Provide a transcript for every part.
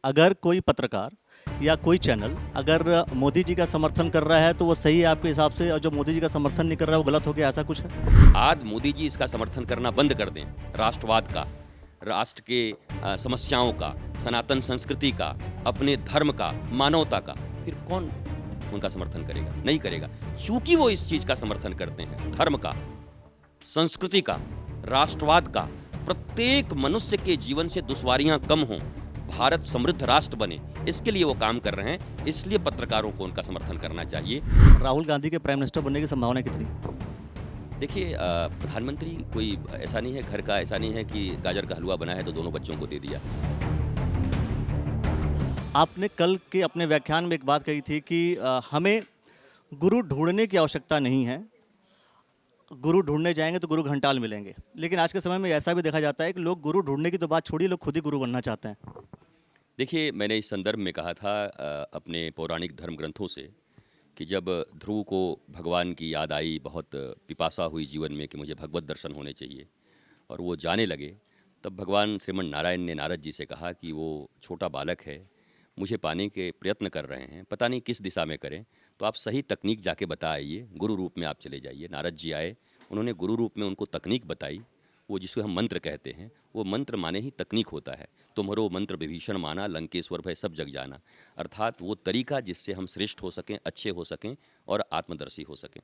अगर कोई पत्रकार या कोई चैनल अगर मोदी जी का समर्थन कर रहा है तो वो सही है आपके हिसाब से, और जो मोदी जी का समर्थन नहीं कर रहा है वो गलत हो गया, ऐसा कुछ है? आज मोदी जी इसका समर्थन करना बंद कर दें, राष्ट्रवाद का, राष्ट्र के समस्याओं का, सनातन संस्कृति का, अपने धर्म का, मानवता का, फिर कौन उनका समर्थन करेगा? नहीं करेगा। चूंकि वो इस चीज का समर्थन करते हैं, धर्म का, संस्कृति का, राष्ट्रवाद का, प्रत्येक मनुष्य के जीवन से दुश्वारियां कम हों, भारत समृद्ध राष्ट्र बने, इसके लिए वो काम कर रहे हैं। इसलिए पत्रकारों को उनका समर्थन करना चाहिए। राहुल गांधी के प्राइम मिनिस्टर बनने की संभावना कितनी? देखिए, प्रधानमंत्री कोई ऐसा नहीं है, घर का ऐसा नहीं है कि गाजर का हलवा बना है तो दोनों बच्चों को दे दिया। आपने कल के अपने व्याख्यान में एक बात कही थी कि हमें गुरु ढूंढने की आवश्यकता नहीं है, गुरु ढूंढने जाएंगे तो गुरु घंटाल मिलेंगे। लेकिन आज के समय में ऐसा भी देखा जाता है कि लोग गुरु ढूंढने की तो बात छोड़िए, लोग खुद ही गुरु बनना चाहते हैं। देखिए, मैंने इस संदर्भ में कहा था अपने पौराणिक धर्म ग्रंथों से कि जब ध्रुव को भगवान की याद आई, बहुत पिपासा हुई जीवन में कि मुझे भगवत दर्शन होने चाहिए, और वो जाने लगे, तब भगवान श्रीमन नारायण ने नारद जी से कहा कि वो छोटा बालक है, मुझे पाने के प्रयत्न कर रहे हैं, पता नहीं किस दिशा में करें, तो आप सही तकनीक जाके बता आइए, गुरु रूप में आप चले जाइए। नारद जी आए, उन्होंने गुरु रूप में उनको तकनीक बताई, वो जिसको हम मंत्र कहते हैं, वो मंत्र माने ही तकनीक होता है। तुम्हारो मंत्र विभीषण माना, लंकेश्वर भय सब जग जाना। अर्थात वो तरीका जिससे हम श्रेष्ठ हो सकें, अच्छे हो सकें और आत्मदर्शी हो सकें।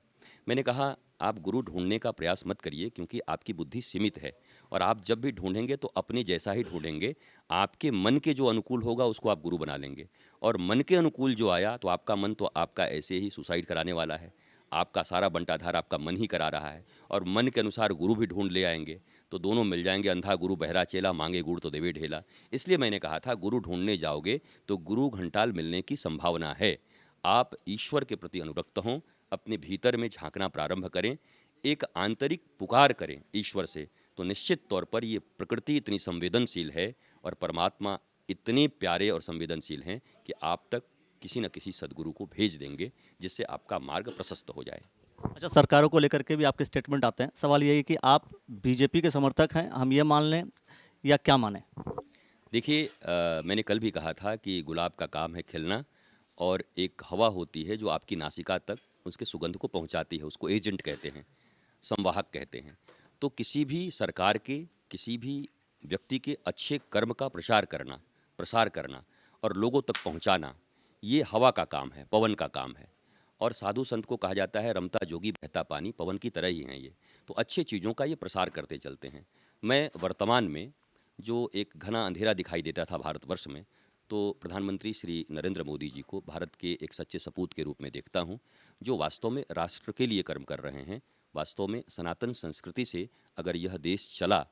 मैंने कहा, आप गुरु ढूंढने का प्रयास मत करिए, क्योंकि आपकी बुद्धि सीमित है, और आप जब भी ढूंढेंगे तो अपने जैसा ही ढूंढेंगे। आपके मन के जो अनुकूल होगा उसको आप गुरु बना लेंगे, और मन के अनुकूल जो आया तो आपका मन तो आपका ऐसे ही सुसाइड कराने वाला है। आपका सारा बंटाधार आपका मन ही करा रहा है, और मन के अनुसार गुरु भी ढूंढ ले आएंगे तो दोनों मिल जाएंगे। अंधा गुरु बहरा चेला, मांगे गुड़ तो देवे ढेला। इसलिए मैंने कहा था, गुरु ढूंढने जाओगे तो गुरु घंटाल मिलने की संभावना है। आप ईश्वर के प्रति अनुरक्त हों, अपने भीतर में झांकना प्रारंभ करें, एक आंतरिक पुकार करें ईश्वर से, तो निश्चित तौर पर ये प्रकृति इतनी संवेदनशील है और परमात्मा इतने प्यारे और संवेदनशील हैं कि आप तक किसी न किसी सदगुरु को भेज देंगे, जिससे आपका मार्ग प्रशस्त हो जाए। अच्छा, सरकारों को लेकर के भी आपके स्टेटमेंट आते हैं। सवाल ये है कि आप बीजेपी के समर्थक हैं, हम ये मान लें या क्या माने? देखिए, मैंने कल भी कहा था कि गुलाब का काम है खिलना, और एक हवा होती है जो आपकी नासिका तक उसके सुगंध को पहुंचाती है, उसको एजेंट कहते हैं, संवाहक कहते हैं। तो किसी भी सरकार के, किसी भी व्यक्ति के अच्छे कर्म का प्रसार करना और लोगों तक पहुंचाना, ये हवा का काम है, पवन का काम है। और साधु संत को कहा जाता है, रमता जोगी बहता पानी, पवन की तरह ही हैं ये। तो अच्छे चीज़ों का ये प्रसार करते चलते हैं। मैं वर्तमान में जो एक घना अंधेरा दिखाई देता था भारतवर्ष में, तो प्रधानमंत्री श्री नरेंद्र मोदी जी को भारत के एक सच्चे सपूत के रूप में देखता हूँ, जो वास्तव में राष्ट्र के लिए कर्म कर रहे हैं। वास्तव में सनातन संस्कृति से अगर यह देश चला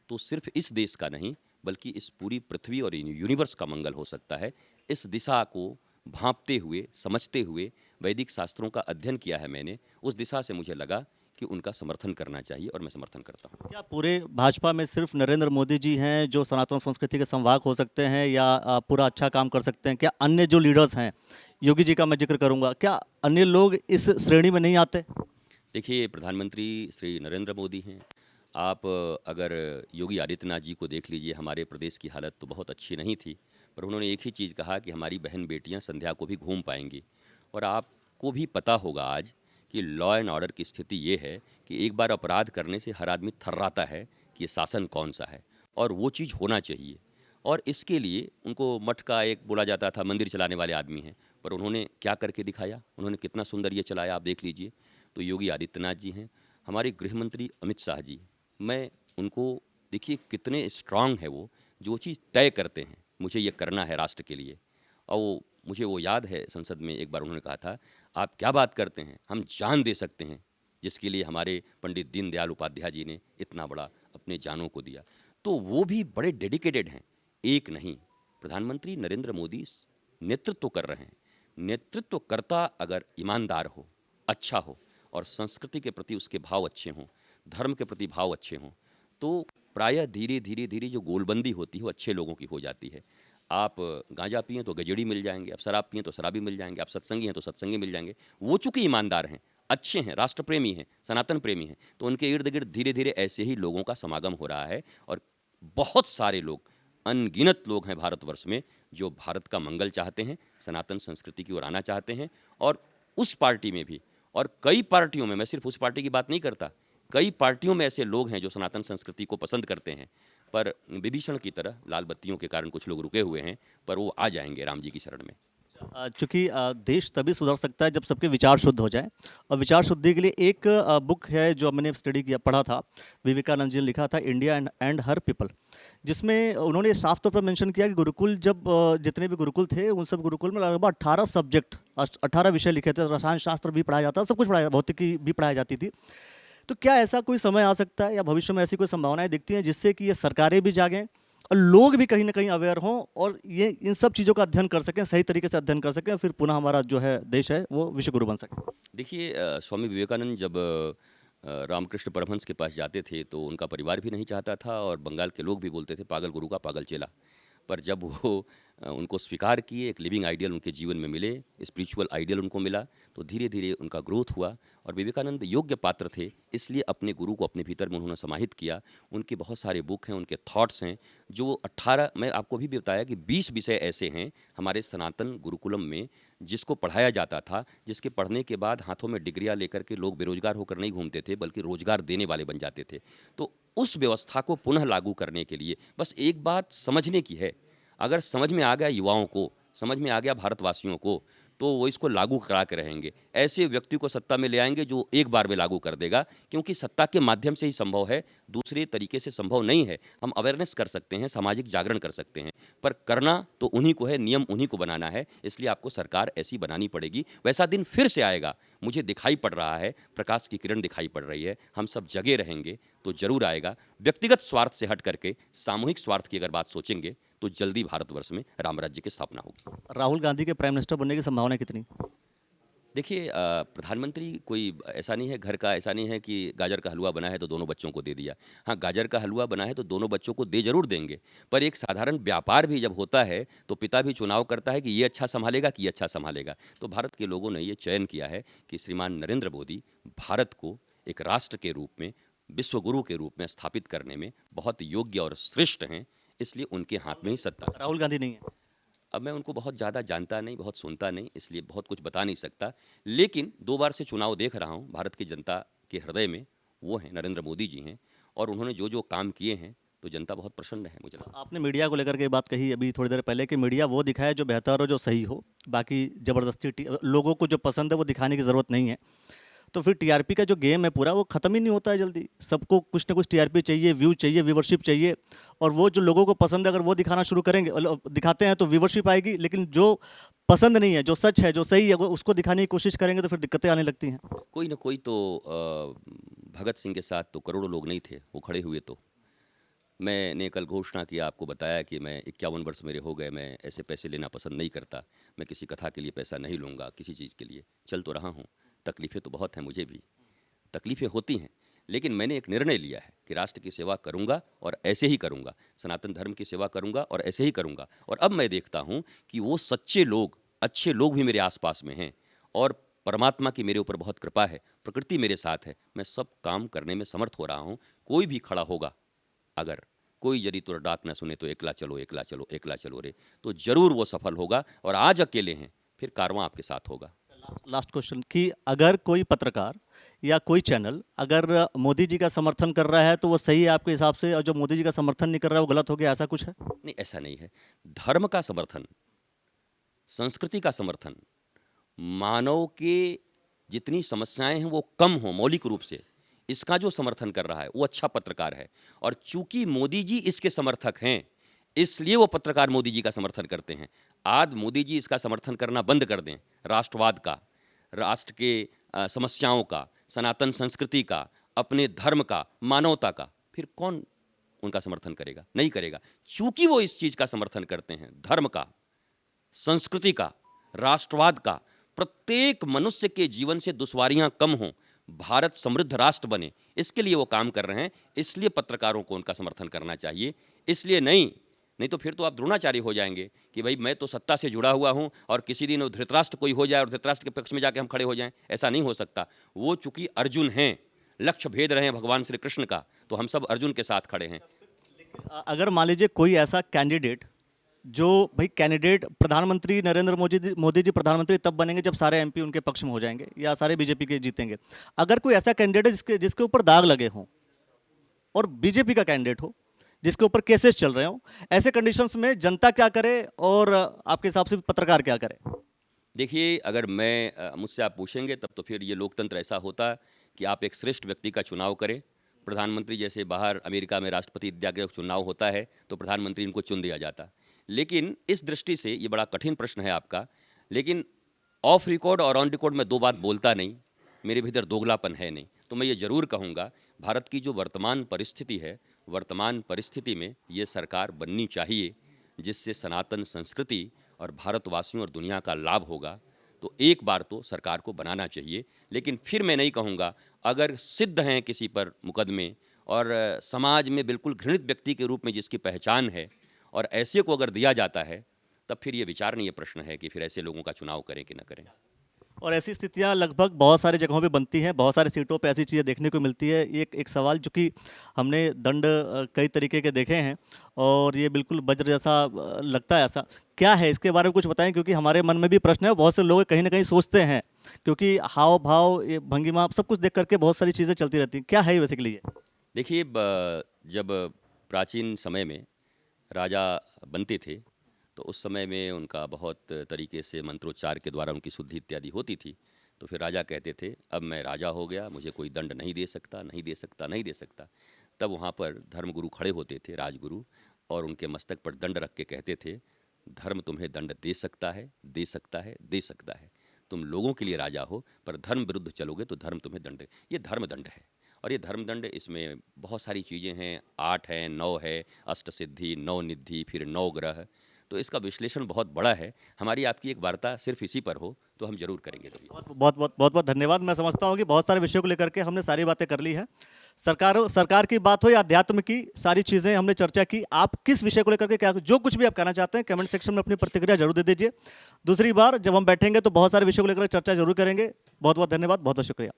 तो सिर्फ इस देश का नहीं, बल्कि इस पूरी पृथ्वी और यूनिवर्स का मंगल हो सकता है। इस दिशा को भांपते हुए, समझते हुए, वैदिक शास्त्रों का अध्ययन किया है मैंने, उस दिशा से मुझे लगा कि उनका समर्थन करना चाहिए, और मैं समर्थन करता हूँ। क्या पूरे भाजपा में सिर्फ नरेंद्र मोदी जी हैं जो सनातन संस्कृति के संवाहक हो सकते हैं, या पूरा अच्छा काम कर सकते हैं? क्या अन्य जो लीडर्स हैं, योगी जी का मैं जिक्र करूंगा, क्या अन्य लोग इस श्रेणी में नहीं आते? देखिए, प्रधानमंत्री श्री नरेंद्र मोदी हैं। आप अगर योगी आदित्यनाथ जी को देख लीजिए, हमारे प्रदेश की हालत तो बहुत अच्छी नहीं थी, पर उन्होंने एक ही चीज़ कहा कि हमारी बहन बेटियां संध्या को भी घूम पाएंगी। और आपको भी पता होगा आज कि लॉ एंड ऑर्डर की स्थिति ये है कि एक बार अपराध करने से हर आदमी थर्राता है कि ये शासन कौन सा है, और वो चीज़ होना चाहिए। और इसके लिए उनको मठ का एक बोला जाता था, मंदिर चलाने वाले आदमी हैं, पर उन्होंने क्या करके दिखाया, उन्होंने कितना सुंदर ये चलाया, आप देख लीजिए। तो योगी आदित्यनाथ जी हैं, हमारे गृह मंत्री अमित शाह जी, मैं उनको, देखिए कितने स्ट्रांग है वो, जो चीज़ तय करते हैं मुझे ये करना है राष्ट्र के लिए। और मुझे वो याद है, संसद में एक बार उन्होंने कहा था, आप क्या बात करते हैं, हम जान दे सकते हैं, जिसके लिए हमारे पंडित दीनदयाल उपाध्याय जी ने इतना बड़ा अपने जानों को दिया। तो वो भी बड़े डेडिकेटेड हैं। एक नहीं, प्रधानमंत्री नरेंद्र मोदी नेतृत्व कर रहे हैं। नेतृत्वकर्ता अगर ईमानदार हो, अच्छा हो, और संस्कृति के प्रति उसके भाव अच्छे हों, धर्म के प्रति भाव अच्छे हों, तो प्रायः धीरे धीरे धीरे जो गोलबंदी होती है वो अच्छे लोगों की हो जाती है। आप गांजा पिएं तो गजेड़ी मिल जाएंगे, आप शराब पिएं तो शराबी मिल जाएंगे, आप सत्संगी हैं तो सत्संगी मिल जाएंगे। वो चूंकि ईमानदार हैं, अच्छे हैं, राष्ट्र प्रेमी हैं, सनातन प्रेमी हैं, तो उनके इर्द गिर्द धीरे धीरे ऐसे ही लोगों का समागम हो रहा है, और बहुत सारे लोग अनगिनत लोग हैं भारतवर्ष में जो भारत का मंगल चाहते हैं, सनातन संस्कृति की ओर आना चाहते हैं। और उस पार्टी में भी और कई पार्टियों में, मैं सिर्फ उस पार्टी की बात नहीं करता, कई पार्टियों में ऐसे लोग हैं जो सनातन संस्कृति को पसंद करते हैं। पर विभीषण की तरह लाल बत्तियों के कारण कुछ लोग रुके हुए हैं, पर वो आ जाएंगे राम जी की शरण में। चूंकि देश तभी सुधर सकता है जब सबके विचार शुद्ध हो जाए, और विचार शुद्धि के लिए एक बुक है जो मैंने स्टडी किया, पढ़ा था, विवेकानंद जी ने लिखा था, इंडिया एंड हर पीपल, जिसमें उन्होंने साफ तौर पर मेंशन किया कि गुरुकुल जब जितने भी गुरुकुल थे उन सब गुरुकुल में लगभग 18 सब्जेक्ट, 18 विषय लिखे थे, रसायन शास्त्र भी पढ़ाया जाता, सब कुछ पढ़ाया, भौतिकी भी पढ़ाई जाती थी। तो क्या ऐसा कोई समय आ सकता है या भविष्य में ऐसी कोई संभावनाएं दिखती हैं जिससे कि ये सरकारें भी जागें और लोग भी कहीं ना कहीं अवेयर हों और ये इन सब चीज़ों का अध्ययन कर सकें, सही तरीके से अध्ययन कर सकें, फिर पुनः हमारा जो है देश है वो विश्व गुरु बन सके? देखिए, स्वामी विवेकानंद जब रामकृष्ण परमहंस के पास जाते थे तो उनका परिवार भी नहीं चाहता था और बंगाल के लोग भी बोलते थे पागल गुरु का पागल चेला। पर जब वो उनको स्वीकार किए, एक लिविंग आइडियल उनके जीवन में मिले, स्पिरिचुअल आइडियल उनको मिला, तो धीरे धीरे उनका ग्रोथ हुआ। और विवेकानंद योग्य पात्र थे, इसलिए अपने गुरु को अपने भीतर में उन्होंने समाहित किया। उनके बहुत सारे बुक हैं, उनके थॉट्स हैं, जो 18, मैं आपको भी बताया कि 20 विषय ऐसे हैं हमारे सनातन गुरुकुलम में जिसको पढ़ाया जाता था, जिसके पढ़ने के बाद हाथों में डिग्रियाँ लेकर के लोग बेरोजगार होकर नहीं घूमते थे, बल्कि रोजगार देने वाले बन जाते थे। तो उस व्यवस्था को पुनः लागू करने के लिए बस एक बात समझने की है। अगर समझ में आ गया युवाओं को, समझ में आ गया भारतवासियों को, तो वो इसको लागू करा के रहेंगे। ऐसे व्यक्ति को सत्ता में ले आएंगे जो एक बार में लागू कर देगा, क्योंकि सत्ता के माध्यम से ही संभव है, दूसरे तरीके से संभव नहीं है। हम अवेयरनेस कर सकते हैं, सामाजिक जागरण कर सकते हैं, पर करना तो उन्हीं को है, नियम उन्हीं को बनाना है। इसलिए आपको सरकार ऐसी बनानी पड़ेगी। वैसा दिन फिर से आएगा, मुझे दिखाई पड़ रहा है, प्रकाश की किरण दिखाई पड़ रही है। हम सब जगे रहेंगे तो जरूर आएगा। व्यक्तिगत स्वार्थ से हट करके सामूहिक स्वार्थ की अगर बात सोचेंगे तो जल्दी भारतवर्ष में राम राज्य की स्थापना होगी। राहुल गांधी के प्राइम मिनिस्टर बनने की संभावना कितनी? देखिए, प्रधानमंत्री कोई ऐसा नहीं है, घर का ऐसा नहीं है कि गाजर का हलवा बना है तो दोनों बच्चों को दे दिया। हाँ, गाजर का हलवा बना है तो दोनों बच्चों को दे जरूर देंगे, पर एक साधारण व्यापार भी जब होता है तो पिता भी चुनाव करता है कि ये अच्छा संभालेगा कि ये अच्छा संभालेगा। तो भारत के लोगों ने ये चयन किया है कि श्रीमान नरेंद्र मोदी भारत को एक राष्ट्र के रूप में, विश्व गुरु के रूप में स्थापित करने में बहुत योग्य और श्रेष्ठ हैं, इसलिए उनके हाथ में ही सत्ता। राहुल गांधी नहीं है? अब मैं उनको बहुत ज़्यादा जानता नहीं, बहुत सुनता नहीं, इसलिए बहुत कुछ बता नहीं सकता, लेकिन 2 बार से चुनाव देख रहा हूँ। भारत की जनता के हृदय में वो हैं, नरेंद्र मोदी जी हैं, और उन्होंने जो जो काम किए हैं तो जनता बहुत प्रसन्न है, मुझे लगता है। आपने मीडिया को लेकर के बात कही अभी थोड़ी देर पहले कि मीडिया वो दिखाए जो बेहतर हो, जो सही हो, बाकी ज़बरदस्ती लोगों को जो पसंद है वो दिखाने की ज़रूरत नहीं है। तो फिर टीआरपी का जो गेम है पूरा, वो ख़त्म ही नहीं होता है जल्दी। सबको कुछ ना कुछ टीआरपी चाहिए, व्यू चाहिए, व्यूवरशिप चाहिए, और वो जो लोगों को पसंद है अगर वो दिखाना शुरू करेंगे, दिखाते हैं तो व्यूवरशिप आएगी, लेकिन जो पसंद नहीं है, जो सच है, जो सही है, वो उसको दिखाने की कोशिश करेंगे तो फिर दिक्कतें आने लगती हैं। कोई ना कोई तो भगत सिंह के साथ तो करोड़ों लोग नहीं थे, वो खड़े हुए। तो मैंने कल घोषणा किया, आपको बताया कि मैं 51 वर्ष मेरे हो गए, मैं ऐसे पैसे लेना पसंद नहीं करता, मैं किसी कथा के लिए पैसा नहीं लूँगा, किसी चीज़ के लिए चल तो रहा हूँ। तकलीफ़ें तो बहुत हैं, मुझे भी तकलीफ़ें होती हैं, लेकिन मैंने एक निर्णय लिया है कि राष्ट्र की सेवा करूंगा और ऐसे ही करूंगा, सनातन धर्म की सेवा करूंगा और ऐसे ही करूंगा। और अब मैं देखता हूं कि वो सच्चे लोग, अच्छे लोग भी मेरे आसपास में हैं, और परमात्मा की मेरे ऊपर बहुत कृपा है, प्रकृति मेरे साथ है, मैं सब काम करने में समर्थ हो रहा हूं। कोई भी खड़ा होगा, अगर कोई यदि तुर डाक न सुने तो एकला चलो, एकला चलो, एकला चलो रे, तो जरूर वो सफल होगा। और आज अकेले हैं, फिर कारवां आपके साथ होगा। लास्ट क्वेश्चन कि अगर कोई पत्रकार या कोई चैनल अगर मोदी जी का समर्थन कर रहा है तो वो सही है आपके हिसाब से, और जो मोदी जी का समर्थन नहीं कर रहा है वो गलत हो गया, ऐसा कुछ है? नहीं, ऐसा नहीं है। धर्म का समर्थन, संस्कृति का समर्थन, मानव के जितनी समस्याएं हैं वो कम हो मौलिक रूप से, इसका जो समर्थन कर रहा है वो अच्छा पत्रकार है। और चूंकि मोदी जी इसके समर्थक हैं, इसलिए वो पत्रकार मोदी जी का समर्थन करते हैं। आज मोदी जी इसका समर्थन करना बंद कर दें, राष्ट्रवाद का, राष्ट्र के समस्याओं का, सनातन संस्कृति का, अपने धर्म का, मानवता का, फिर कौन उनका समर्थन करेगा? नहीं करेगा। चूंकि वो इस चीज का समर्थन करते हैं, धर्म का, संस्कृति का, राष्ट्रवाद का, प्रत्येक मनुष्य के जीवन से दुश्वारियां कम हों, भारत समृद्ध राष्ट्र बने, इसके लिए वो काम कर रहे हैं। इसलिए पत्रकारों को उनका समर्थन करना चाहिए, इसलिए नहीं तो फिर तो आप द्रोणाचार्य हो जाएंगे कि भाई मैं तो सत्ता से जुड़ा हुआ हूं और किसी दिन वो धृतराष्ट्र कोई हो जाए और धृतराष्ट्र के पक्ष में जाके हम खड़े हो जाएं। ऐसा नहीं हो सकता। वो चूंकि अर्जुन हैं, लक्ष्य भेद रहे हैं भगवान श्री कृष्ण का, तो हम सब अर्जुन के साथ खड़े हैं। अगर मान लीजिए कोई ऐसा कैंडिडेट जो भाई कैंडिडेट प्रधानमंत्री नरेंद्र मोदी जी प्रधानमंत्री तब बनेंगे जब सारे एमपी उनके पक्ष में हो जाएंगे या सारे बीजेपी के जीतेंगे। अगर कोई ऐसा कैंडिडेट है जिसके जिसके ऊपर दाग लगे हों और बीजेपी का कैंडिडेट हो जिसके ऊपर केसेस चल रहे हों, ऐसे कंडीशंस में जनता क्या करे और आपके हिसाब से पत्रकार क्या करे? देखिए, अगर मुझसे आप पूछेंगे तब तो फिर ये लोकतंत्र ऐसा होता कि आप एक श्रेष्ठ व्यक्ति का चुनाव करें। प्रधानमंत्री जैसे बाहर अमेरिका में राष्ट्रपति इत्यादि का चुनाव होता है तो प्रधानमंत्री इनको चुन दिया जाता। लेकिन इस दृष्टि से ये बड़ा कठिन प्रश्न है आपका। लेकिन ऑफ रिकॉर्ड और ऑन रिकॉर्ड मैं दो बात बोलता नहीं, मेरे भीतर दोगलापन है नहीं। तो मैं ये ज़रूर कहूँगा, भारत की जो वर्तमान परिस्थिति है, वर्तमान परिस्थिति में ये सरकार बननी चाहिए जिससे सनातन संस्कृति और भारतवासियों और दुनिया का लाभ होगा। तो एक बार तो सरकार को बनाना चाहिए। लेकिन फिर मैं नहीं कहूँगा, अगर सिद्ध हैं किसी पर मुकदमे और समाज में बिल्कुल घृणित व्यक्ति के रूप में जिसकी पहचान है और ऐसे को अगर दिया जाता है, तब फिर ये विचारणीय प्रश्न है कि फिर ऐसे लोगों का चुनाव करें कि न करें। और ऐसी स्थितियां लगभग बहुत सारी जगहों पे बनती हैं, बहुत सारी सीटों पे ऐसी चीज़ें देखने को मिलती है। एक सवाल जो कि हमने दंड कई तरीके के देखे हैं और ये बिल्कुल वज्र जैसा लगता है, ऐसा क्या है इसके बारे में कुछ बताएं, क्योंकि हमारे मन में भी प्रश्न है। बहुत से लोग कहीं ना कहीं सोचते हैं, क्योंकि हाव भाव ये भंगिमा सब कुछ देख करके बहुत सारी चीज़ें चलती रहती हैं। क्या है बेसिकली ये? देखिए, जब प्राचीन समय में राजा बनते थे तो उस समय में उनका बहुत तरीके से मंत्रोच्चार के द्वारा उनकी शुद्धि इत्यादि होती थी। तो फिर राजा कहते थे, अब मैं राजा हो गया, मुझे कोई दंड नहीं दे सकता, नहीं दे सकता, नहीं दे सकता। तब वहाँ पर धर्मगुरु खड़े होते थे, राजगुरु, और उनके मस्तक पर दंड रख के कहते थे, धर्म तुम्हें दंड दे सकता है, दे सकता है, दे सकता है। तुम लोगों के लिए राजा हो, पर धर्म विरुद्ध चलोगे तो धर्म तुम्हें दंड। ये धर्म दंड है। और ये धर्मदंड, इसमें बहुत सारी चीज़ें हैं, 8 हैं, 9 है, अष्ट सिद्धि, 9 निधि, फिर 9 ग्रह। तो इसका विश्लेषण बहुत बड़ा है। हमारी आपकी एक वार्ता सिर्फ इसी पर हो तो हम जरूर करेंगे। तो बहुत बहुत धन्यवाद। मैं समझता हूँ कि बहुत सारे विषयों को लेकर के हमने सारी बातें कर ली है। सरकार की बात हो या अध्यात्म की, सारी चीज़ें हमने चर्चा की। आप किस विषय को लेकर के क्या जो कुछ भी आप कहना चाहते हैं कमेंट सेक्शन में अपनी प्रतिक्रिया जरूर दे दीजिए। दूसरी बार जब हम बैठेंगे तो बहुत सारे विषयों को लेकर चर्चा जरूर करेंगे। बहुत बहुत धन्यवाद, बहुत बहुत शुक्रिया।